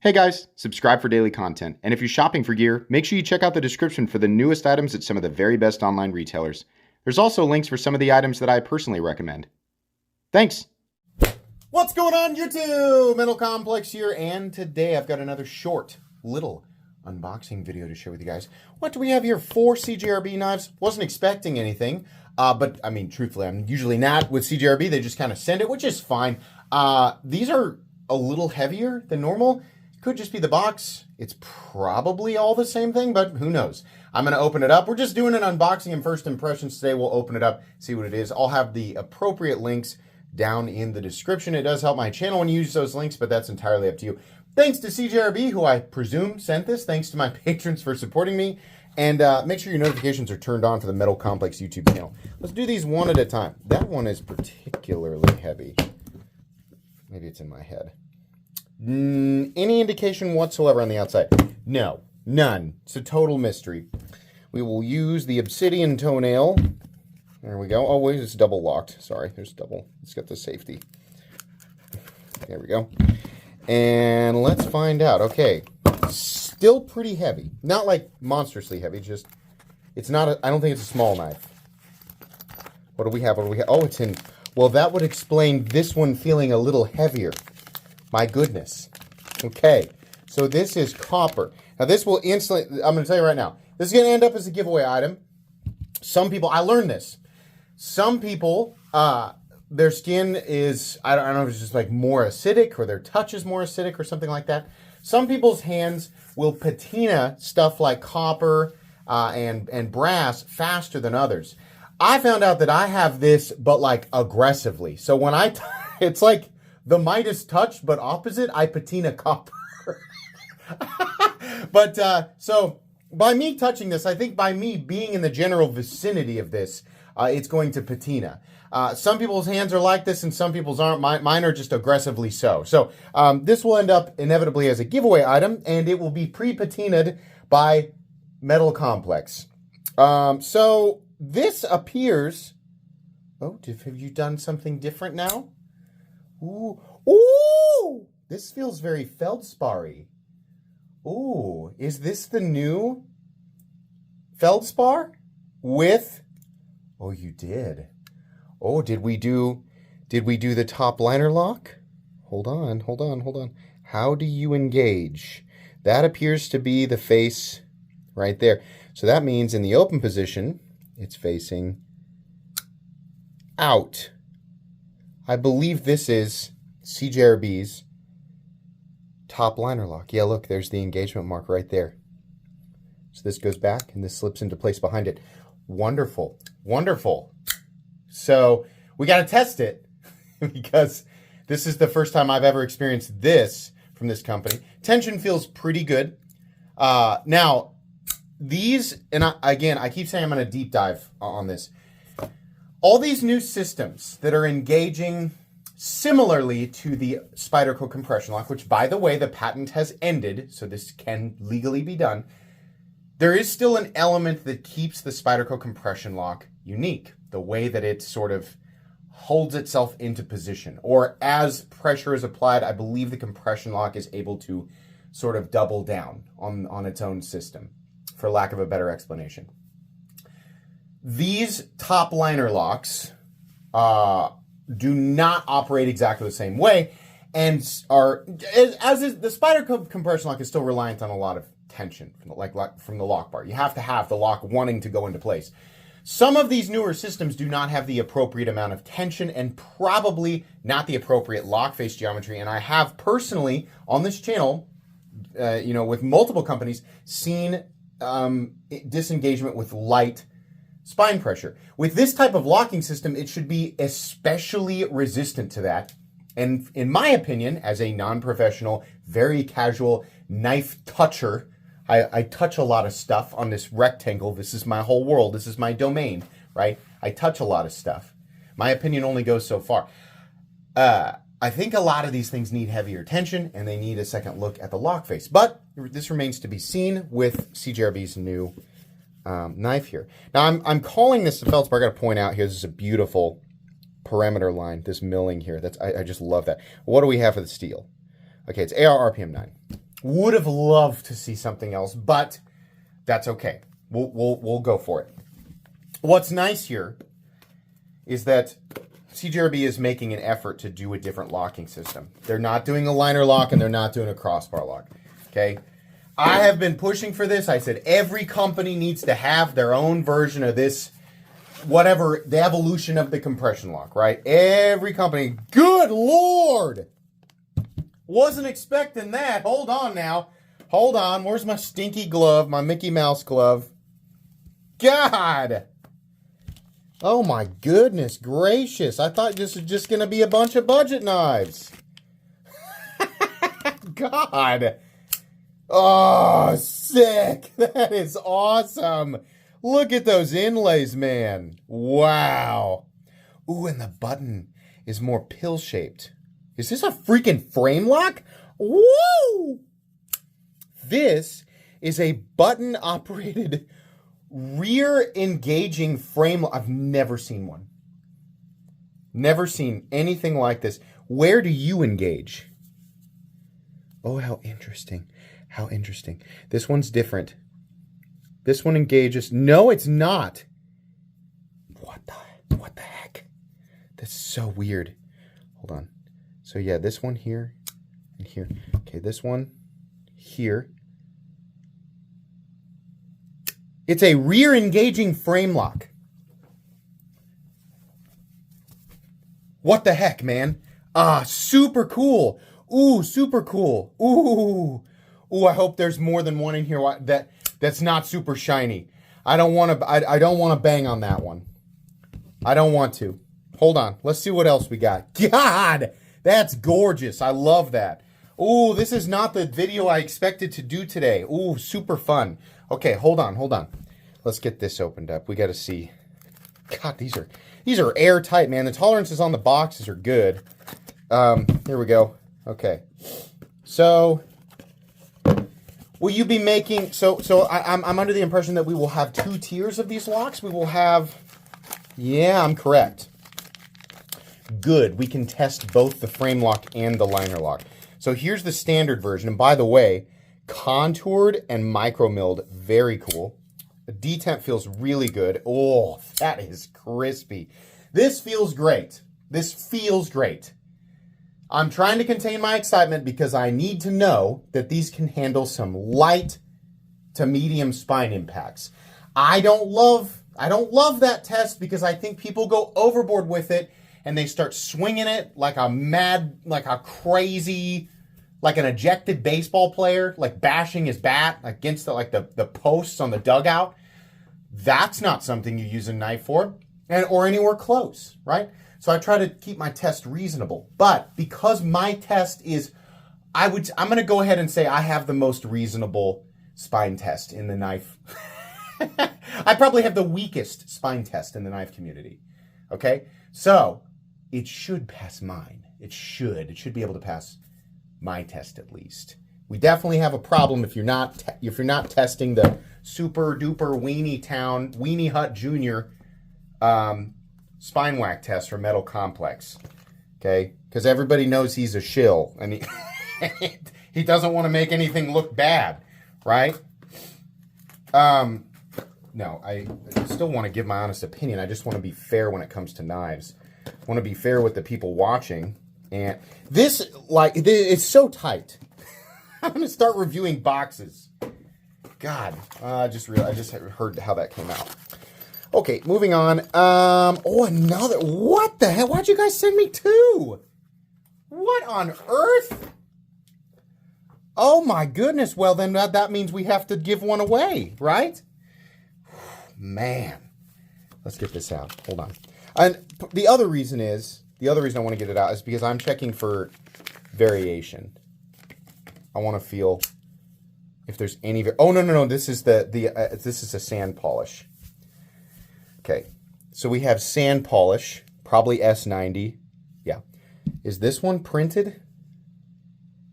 Hey guys, subscribe for daily content, and if you're shopping for gear, make sure you check out the description for the newest items at some of the very best online retailers. There's also links for some of the items that I personally recommend. Thanks! What's going on, YouTube? Metal Complex here, and today I've got another short, little unboxing video to share with you guys. What do we have here? 4 CJRB knives. Wasn't expecting anything, but I mean, truthfully, I'm usually not with CJRB. They just kind of send it, which is fine. These are a little heavier than normal. Could just be the box. It's probably all the same thing, but who knows? I'm going to open it up. We're just doing an unboxing and first impressions today. We'll open it up, see what it is. I'll have the appropriate links down in the description. It does help my channel when you use those links, but that's entirely up to you. Thanks to CJRB, who I presume sent this. Thanks to my patrons for supporting me. And make sure your notifications are turned on for the Metal Complex YouTube channel. Let's do these one at a time. That one is particularly heavy. Maybe it's in my head. Any indication whatsoever on the outside? No, none. It's a total mystery. We will use the obsidian toenail. There we go. Oh, wait, it's double locked. Sorry, there's double. It's got the safety. There we go. And let's find out. Okay, still pretty heavy. Not like monstrously heavy. Just, it's not. I don't think it's a small knife. What do we have? What do we have? Oh, it's in. Well, that would explain this one feeling a little heavier. My goodness. Okay, so this is copper. Now this will instantly, I'm going to tell you right now, this is going to end up as a giveaway item. Some people, I learned this. Some people, their skin is, I don't know if it's just like more acidic or their touch is more acidic or something like that. Some people's hands will patina stuff like copper and brass faster than others. I found out that I have this, but like aggressively. So when it's like the Midas touch, but opposite, I patina copper. But, so, by me touching this, I think by me being in the general vicinity of this, it's going to patina. Some people's hands are like this, and some people's aren't. Mine are just aggressively so. So, this will end up inevitably as a giveaway item, and it will be pre-patinaed by Metal Complex. So, this appears... Oh, have you done something different now? Ooh, ooh! This feels very Feldspar-y. Ooh, is this the new Feldspar with? Oh, you did. Oh, did we do the top liner lock? Hold on. How do you engage? That appears to be the face right there. So that means in the open position, it's facing out. I believe this is CJRB's top liner lock. Yeah, look, there's the engagement mark right there. So this goes back and this slips into place behind it. Wonderful, wonderful. So we got to test it because this is the first time I've ever experienced this from this company. Tension feels pretty good. Now, these, and I keep saying I'm going to deep dive on this. All these new systems that are engaging similarly to the Spyderco compression lock, which, by the way, the patent has ended, so this can legally be done, there is still an element that keeps the Spyderco compression lock unique, the way that it sort of holds itself into position. Or as pressure is applied, I believe the compression lock is able to sort of double down on its own system, for lack of a better explanation. These top liner locks do not operate exactly the same way, and are as is the Spyderco compression lock is still reliant on a lot of tension from the lock bar. You have to have the lock wanting to go into place. Some of these newer systems do not have the appropriate amount of tension and probably not the appropriate lock face geometry. And I have personally on this channel, with multiple companies, seen disengagement with light spine pressure. With this type of locking system, it should be especially resistant to that. And in my opinion, as a non-professional, very casual knife toucher, I touch a lot of stuff on this rectangle. This is my whole world. This is my domain, right? I touch a lot of stuff. My opinion only goes so far. I think a lot of these things need heavier tension, and they need a second look at the lock face. But this remains to be seen with CJRB's new knife here. Now I'm calling this the Feldspar. I got to point out here, this is a beautiful parameter line, this milling here. I just love that. What do we have for the steel? Okay, it's AR RPM 9. Would have loved to see something else, but that's okay. We'll go for it. What's nice here is that CJRB is making an effort to do a different locking system. They're not doing a liner lock and they're not doing a crossbar lock. Okay? I have been pushing for this. I said every company needs to have their own version of this, whatever, the evolution of the compression lock, right? Every company. Good Lord! Wasn't expecting that. Hold on now. Hold on. Where's my stinky glove? My Mickey Mouse glove. God! Oh my goodness gracious. I thought this was just going to be a bunch of budget knives. God. Oh, sick. That is awesome. Look at those inlays, man. Wow. Ooh, and the button is more pill-shaped. Is this a freaking frame lock? Woo! This is a button-operated rear engaging frame. I've never seen one. Never seen anything like this. Where do you engage? Oh, how interesting. How interesting. This one's different. This one engages. No, it's not. What the heck? That's so weird. Hold on. So yeah, this one here and here. Okay, this one here. It's a rear engaging frame lock. What the heck, man? Super cool. Ooh, super cool. Ooh, I hope there's more than one in here that's not super shiny. I don't want to bang on that one. I don't want to. Hold on. Let's see what else we got. God, that's gorgeous. I love that. Ooh, this is not the video I expected to do today. Ooh, super fun. Okay, hold on. Let's get this opened up. We got to see. God, these are airtight, man. The tolerances on the boxes are good. Here we go. Okay. So, will you be making? So I'm under the impression that we will have 2 tiers of these locks. We will have. Yeah, I'm correct. Good. We can test both the frame lock and the liner lock. So here's the standard version. And by the way, contoured and micro milled, very cool. The detemp feels really good. Oh, that is crispy. This feels great. This feels great. I'm trying to contain my excitement because I need to know that these can handle some light to medium spine impacts. I don't love that test because I think people go overboard with it and they start swinging it like a crazy, like an ejected baseball player, like bashing his bat against the posts on the dugout. That's not something you use a knife for, or anywhere close, right? So I try to keep my test reasonable. But because my test is, I'm going to go ahead and say I have the most reasonable spine test in the knife. I probably have the weakest spine test in the knife community. Okay? So it should pass mine. It should be able to pass my test at least. We definitely have a problem if you're not testing the super duper Weenie Hut Jr. Spine whack test for Metal Complex. Okay? Because everybody knows he's a shill and he doesn't want to make anything look bad, right? No, I still want to give my honest opinion. I just want to be fair when it comes to knives. I want to be fair with the people watching. And this, it's so tight. I'm going to start reviewing boxes. God, I just heard how that came out. Okay, moving on. Another. What the hell? Why'd you guys send me 2? What on earth? Oh my goodness. Well, then that means we have to give one away, right? Man. Let's get this out. Hold on. And the other reason I want to get it out is because I'm checking for variation. I want to feel if there's any. Oh no! This is this is a sand polish. Okay, so we have sand polish, probably S90. Yeah, is this one printed?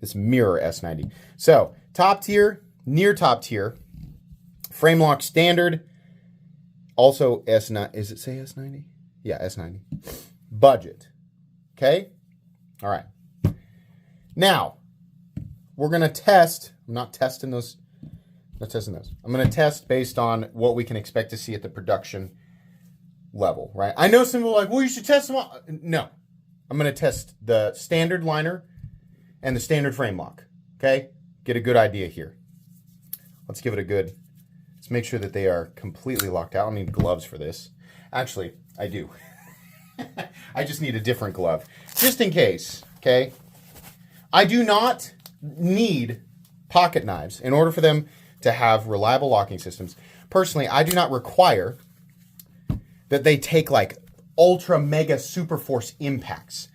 This mirror S90. So top tier, near top tier, frame lock standard. Also S9. Is it say S90? Yeah, S90. Budget. Okay. All right. Now, we're going to test I'm not testing those. Not testing those. I'm going to test based on what we can expect to see at the production level, right? I know some people are like, well, you should test them all. No. I'm going to test the standard liner and the standard frame lock, okay? Get a good idea here. Let's give it a good, let's make sure that they are completely locked out. I need gloves for this. Actually, I do. I just need a different glove, just in case, okay? I do not need pocket knives in order for them to have reliable locking systems. Personally, I do not require that they take like ultra mega super force impacts.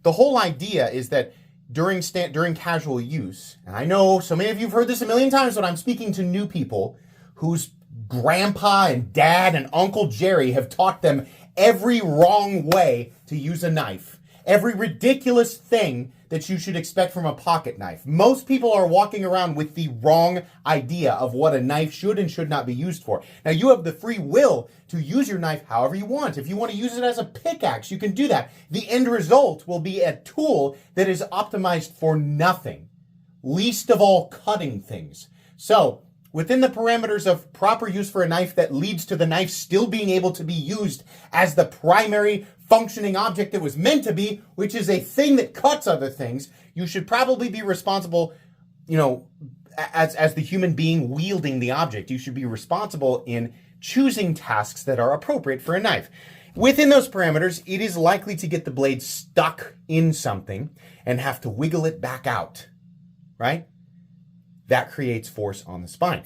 The whole idea is that during casual use, and I know so many of you have heard this a million times when I'm speaking to new people whose grandpa and dad and Uncle Jerry have taught them every wrong way to use a knife, every ridiculous thing that you should expect from a pocket knife. Most people are walking around with the wrong idea of what a knife should and should not be used for. Now, you have the free will to use your knife however you want. If you want to use it as a pickaxe, you can do that. The end result will be a tool that is optimized for nothing, least of all cutting things. So, within the parameters of proper use for a knife that leads to the knife still being able to be used as the primary functioning object it was meant to be, which is a thing that cuts other things, you should probably be responsible, as the human being wielding the object. You should be responsible in choosing tasks that are appropriate for a knife. Within those parameters, it is likely to get the blade stuck in something and have to wiggle it back out, right? That creates force on the spine.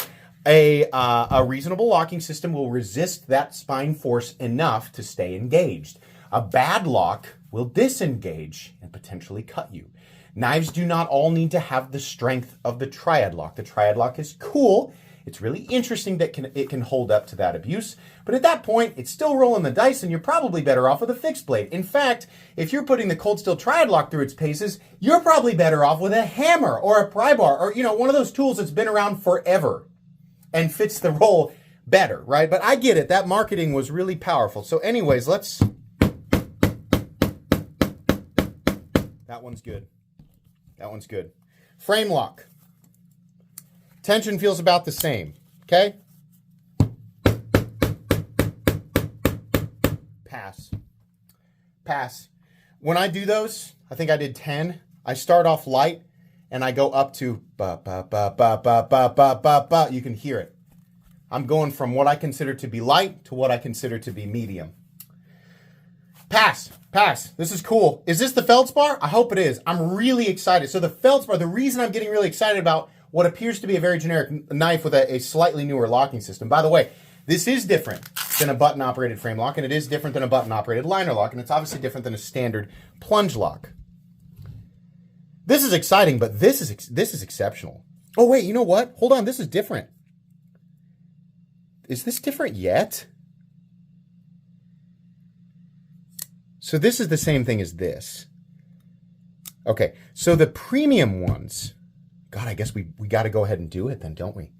A reasonable locking system will resist that spine force enough to stay engaged. A bad lock will disengage and potentially cut you. Knives do not all need to have the strength of the triad lock. The triad lock is cool. It's really interesting that it can hold up to that abuse. But at that point, it's still rolling the dice and you're probably better off with a fixed blade. In fact, if you're putting the cold steel triad lock through its paces, you're probably better off with a hammer or a pry bar or, one of those tools that's been around forever and fits the role better, right? But I get it. That marketing was really powerful. So anyways, that one's good. That one's good. Frame lock. Tension feels about the same, okay? Pass. Pass. When I do those, I think I did 10. I start off light and I go up to ba ba ba ba ba ba ba ba ba. You can hear it. I'm going from what I consider to be light to what I consider to be medium. Pass. Pass. This is cool. Is this the Feldspar? I hope it is. I'm really excited. So the Feldspar, the reason I'm getting really excited about what appears to be a very generic knife with a slightly newer locking system. By the way, this is different than a button-operated frame lock, and it is different than a button-operated liner lock, and it's obviously different than a standard plunge lock. This is exciting, but this is exceptional. Oh, wait, you know what? Hold on, this is different. Is this different yet? So this is the same thing as this. Okay, so the premium ones, God, I guess we got to go ahead and do it then, don't we?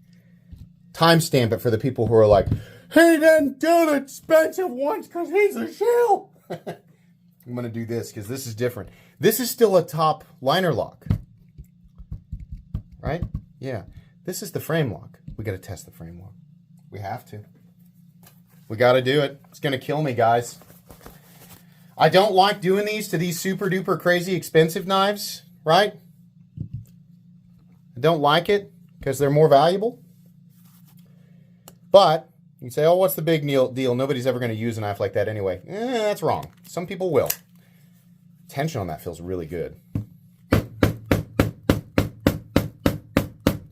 Timestamp it for the people who are like, he didn't do the expensive ones because he's a shill. I'm going to do this because this is different. This is still a top liner lock. Right? Yeah. This is the frame lock. We got to test the frame lock. We have to. We got to do it. It's going to kill me, guys. I don't like doing these to these super duper crazy expensive knives, right? I don't like it because they're more valuable. But you can say, oh, what's the big deal? Nobody's ever going to use a knife like that anyway. That's wrong. Some people will. Tension on that feels really good.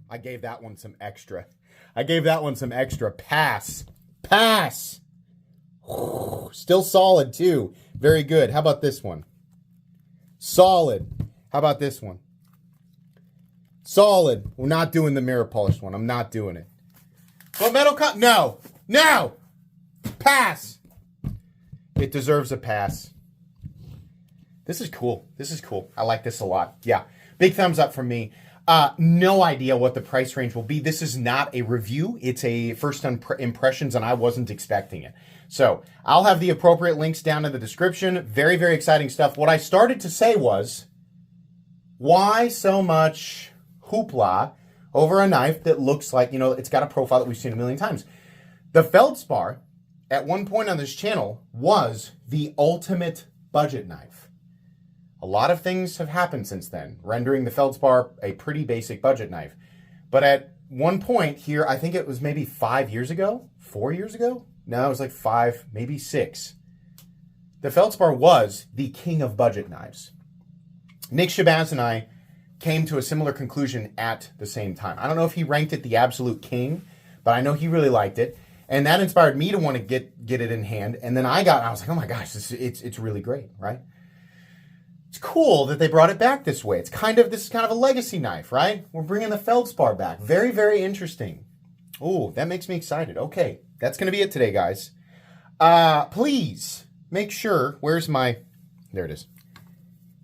I gave that one some extra. Pass. Pass. Still solid, too. Very good. How about this one? Solid. How about this one? Solid. We're not doing the mirror polished one. I'm not doing it. But metal cut? No. No. Pass. It deserves a pass. This is cool. I like this a lot. Yeah. Big thumbs up from me. No idea what the price range will be. This is not a review. It's a first impressions, and I wasn't expecting it. So I'll have the appropriate links down in the description. Very, very exciting stuff. What I started to say was, why so much hoopla over a knife that looks like, it's got a profile that we've seen a million times. The Feldspar, at one point on this channel, was the ultimate budget knife. A lot of things have happened since then, rendering the Feldspar a pretty basic budget knife. But at one point here, I think it was maybe 5 years ago, 4 years ago? No, it was like 5, maybe 6. The Feldspar was the king of budget knives. Nick Shabazz and I came to a similar conclusion at the same time. I don't know if he ranked it the absolute king, but I know he really liked it. And that inspired me to want to get it in hand. And then I was like, oh my gosh, it's really great, right? It's cool that they brought it back this way. This is kind of a legacy knife, right? We're bringing the Feldspar back. Very, very interesting. Oh, that makes me excited. Okay, that's going to be it today, guys. Please make sure, there it is.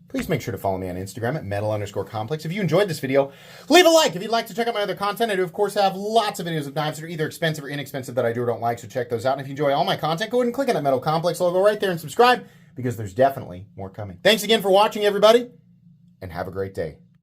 Please make sure to follow me on Instagram at metal_complex. If you enjoyed this video, leave a like. If you'd like to check out my other content, I do, of course, have lots of videos of knives that are either expensive or inexpensive that I do or don't like, so check those out. And if you enjoy all my content, go ahead and click on that Metal Complex logo right there and subscribe, because there's definitely more coming. Thanks again for watching, everybody, and have a great day.